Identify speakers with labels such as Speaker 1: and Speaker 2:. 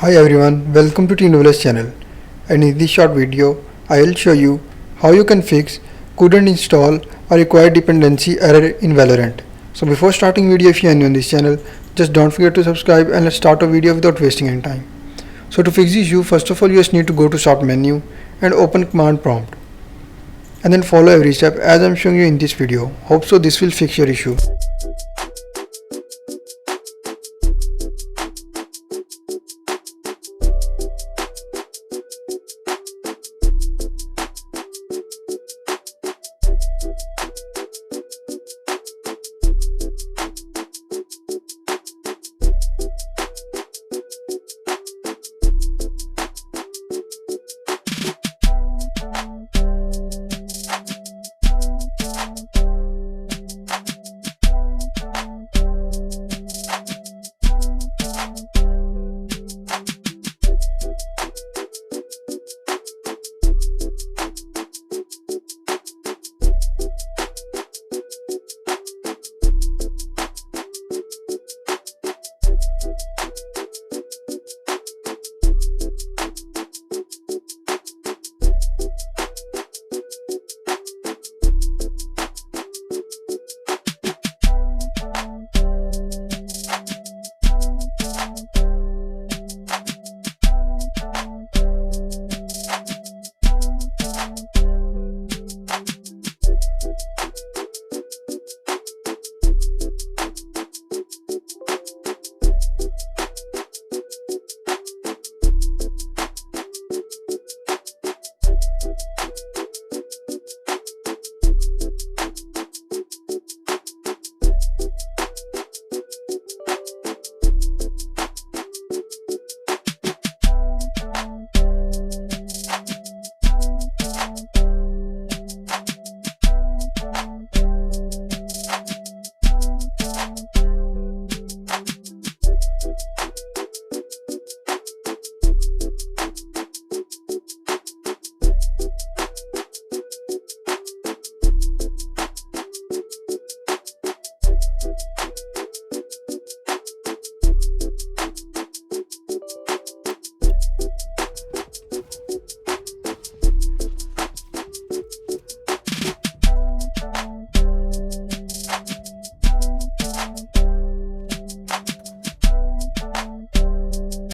Speaker 1: Hi everyone, welcome to TNWS channel, and in this short video I will show you how you can fix couldn't install or required dependency error in Valorant. So before starting video, if you are new on this channel, just don't forget to subscribe and let's start a video without wasting any time. So to fix this issue, first of all you just need to go to start menu and open command prompt and then follow every step as I am showing you in this video. Hope so this will fix your issue.